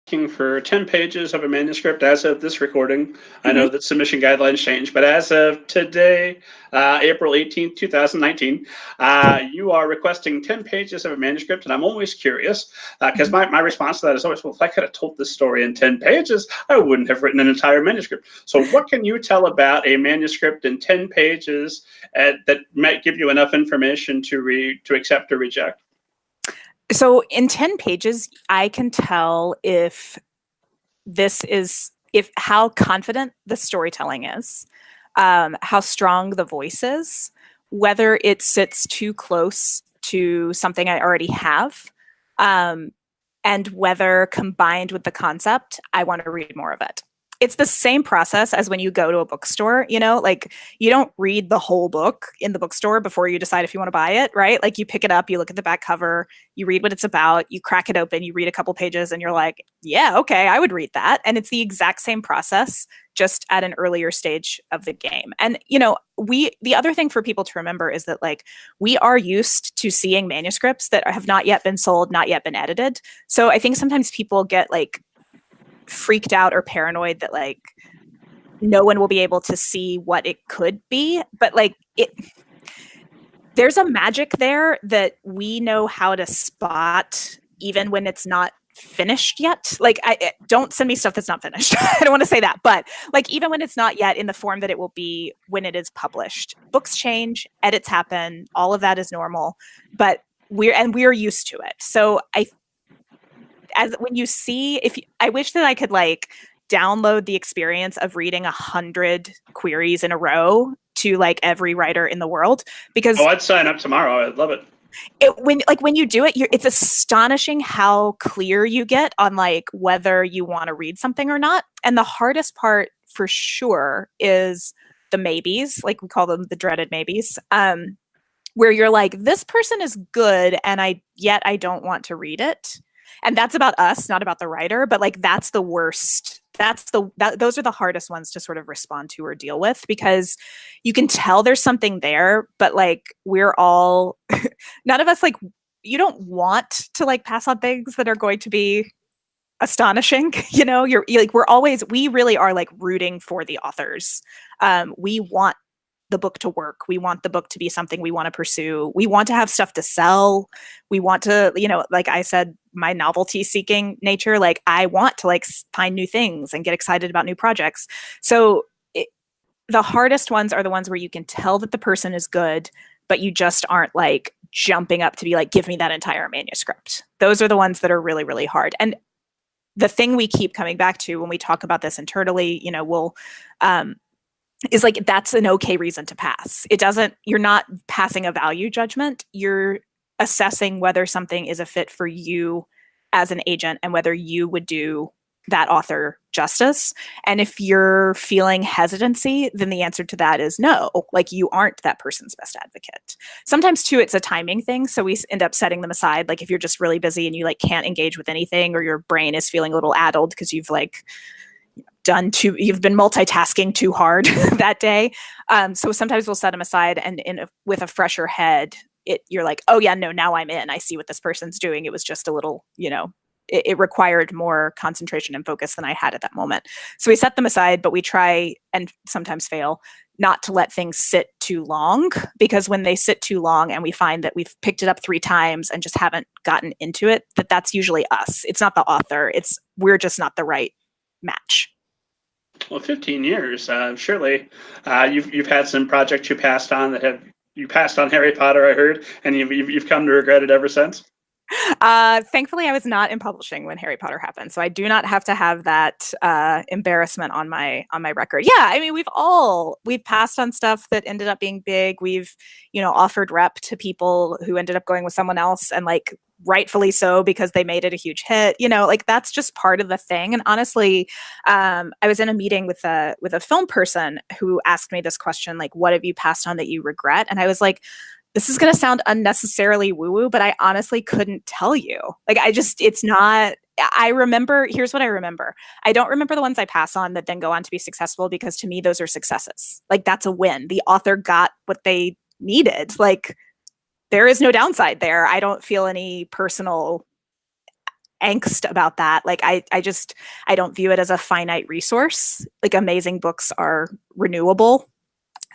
For 10 pages of a manuscript as of this recording. I Mm-hmm. know that submission guidelines change, but as of today, April 18th, 2019, you are requesting 10 pages of a manuscript, and I'm always curious, because my response to that is always, well, if I could have told this story in 10 pages, I wouldn't have written an entire manuscript. So what can you tell about a manuscript in 10 pages that might give you enough information to accept or reject? So in 10 pages, I can tell if how confident the storytelling is, how strong the voice is, whether it sits too close to something I already have, and whether combined with the concept, I want to read more of it. It's the same process as when you go to a bookstore, like you don't read the whole book in the bookstore before you decide if you want to buy it, right? Like you pick it up, you look at the back cover, you read what it's about, you crack it open, you read a couple pages and you're like, yeah, okay, I would read that. And it's the exact same process, just at an earlier stage of the game. And, the other thing for people to remember is that like we are used to seeing manuscripts that have not yet been sold, not yet been edited. So I think sometimes people get like freaked out or paranoid that like no one will be able to see what it could be, but like there's a magic there that we know how to spot even when it's not finished yet. Like don't send me stuff that's not finished. I don't want to say that, but like even when it's not yet in the form that it will be when it is published. Books change, edits happen, all of that is normal, but we're used to it. So when you see, I wish that I could like download the experience of reading 100 queries in a row to like every writer in the world, because I'd sign up tomorrow. I'd love it. When you do it, it's astonishing how clear you get on like whether you want to read something or not. And the hardest part for sure is the maybes, like we call them the dreaded maybes, where you're like, this person is good and I don't want to read it. And that's about us, not about the writer, but like that's the worst. Those are the hardest ones to sort of respond to or deal with, because you can tell there's something there, but like we're all none of us, like, you don't want to like pass on things that are going to be astonishing. You're like, we really are like rooting for the authors. We want the book to work. We want the book to be something we want to pursue. We want to have stuff to sell. We want to, like I said, my novelty seeking nature, like I want to like find new things and get excited about new projects. So the hardest ones are the ones where you can tell that the person is good, but you just aren't like jumping up to be like, give me that entire manuscript. Those are the ones that are really, really hard. And the thing we keep coming back to when we talk about this internally, is like, that's an okay reason to pass. You're not passing a value judgment. You're assessing whether something is a fit for you as an agent and whether you would do that author justice. And if you're feeling hesitancy, then the answer to that is no, like you aren't that person's best advocate. Sometimes too, it's a timing thing. So we end up setting them aside. Like if you're just really busy and you like can't engage with anything, or your brain is feeling a little addled because you've like you've been multitasking too hard that day. So sometimes we'll set them aside, and with a fresher head, you're like, oh yeah, no, now I'm in. I see what this person's doing. It was just a little, it required more concentration and focus than I had at that moment. So we set them aside, but we try, and sometimes fail, not to let things sit too long, because when they sit too long and we find that we've picked it up 3 times and just haven't gotten into it, that's usually us. It's not the author. We're just not the right match. Well, 15 years, surely you've had some projects you passed on you passed on Harry Potter, I heard, and you've come to regret it ever since. Thankfully, I was not in publishing when Harry Potter happened, so I do not have to have that embarrassment on my record. Yeah, I mean, we've passed on stuff that ended up being big. We've offered rep to people who ended up going with someone else, and like rightfully so, because they made it a huge hit. Like that's just part of the thing. And honestly, I was in a meeting with a film person who asked me this question, like, what have you passed on that you regret? And I was like, this is going to sound unnecessarily woo-woo, but I honestly couldn't tell you. Like, here's what I remember. I don't remember the ones I pass on that then go on to be successful, because to me, those are successes. Like, that's a win. The author got what they needed. Like, there is no downside there. I don't feel any personal angst about that. Like I don't view it as a finite resource. Like amazing books are renewable.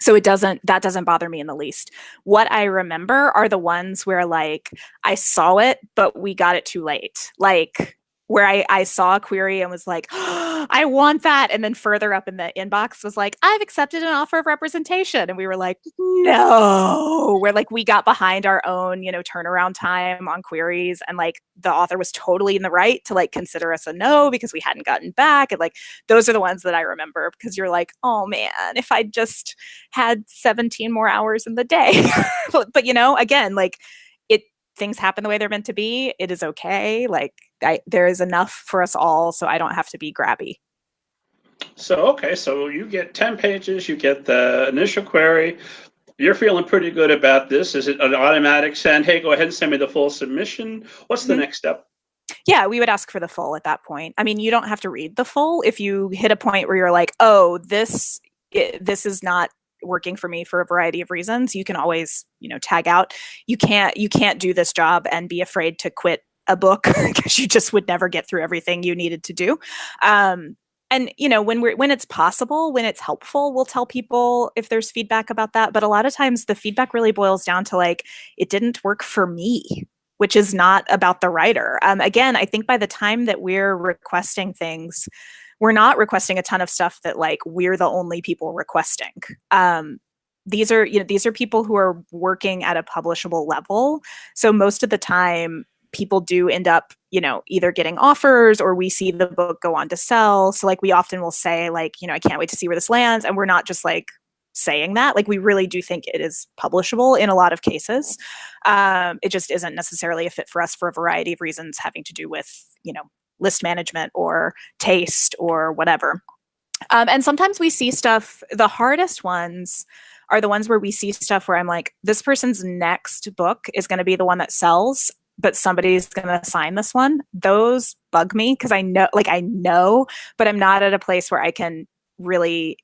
So that doesn't bother me in the least. What I remember are the ones where like I saw it, but we got it too late. Like where I saw a query and was like, oh, I want that. And then further up in the inbox was like, I've accepted an offer of representation. And we were like, no, where like we got behind our own, turnaround time on queries. And like the author was totally in the right to like consider us a no because we hadn't gotten back. And like, those are the ones that I remember because you're like, oh man, if I just had 17 more hours in the day. but again, like things happen the way they're meant to be. It is okay. Like there is enough for us all, so I don't have to be grabby. So you get 10 pages, you get the initial query. You're feeling pretty good about this. Is it an automatic send? Hey, go ahead and send me the full submission. What's the next step? Yeah, we would ask for the full at that point. I mean, you don't have to read the full. If you hit a point where you're like, oh, this is not working for me for a variety of reasons, you can always, tag out. You can't do this job and be afraid to quit a book because you just would never get through everything you needed to do. And when it's possible, when it's helpful, we'll tell people if there's feedback about that. But a lot of times the feedback really boils down to like, it didn't work for me, which is not about the writer. Again, I think by the time that we're requesting things, we're not requesting a ton of stuff that like we're the only people requesting. These are people who are working at a publishable level. So most of the time people do end up, either getting offers or we see the book go on to sell. So like we often will say like, I can't wait to see where this lands. And we're not just like saying that, like we really do think it is publishable in a lot of cases. It just isn't necessarily a fit for us for a variety of reasons having to do with, list management or taste or whatever. And sometimes we see stuff, the hardest ones are the ones where we see stuff where I'm like, this person's next book is going to be the one that sells, but somebody's going to sign this one. Those bug me because I know, but I'm not at a place where I can really,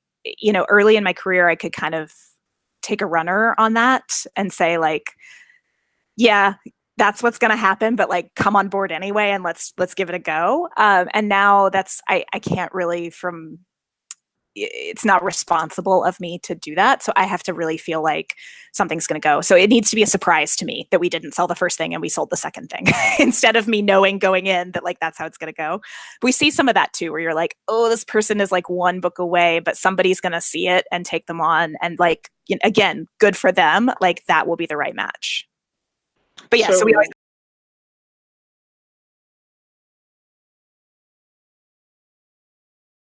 early in my career, I could kind of take a runner on that and say like, yeah, that's what's going to happen, but like come on board anyway and let's give it a go. And now I can't really it's not responsible of me to do that. So I have to really feel like something's going to go. So it needs to be a surprise to me that we didn't sell the first thing and we sold the second thing instead of me knowing going in that like, that's how it's going to go. We see some of that too, where you're like, oh, this person is like one book away, but somebody's going to see it and take them on. And like, again, good for them. Like that will be the right match. But yeah, so we always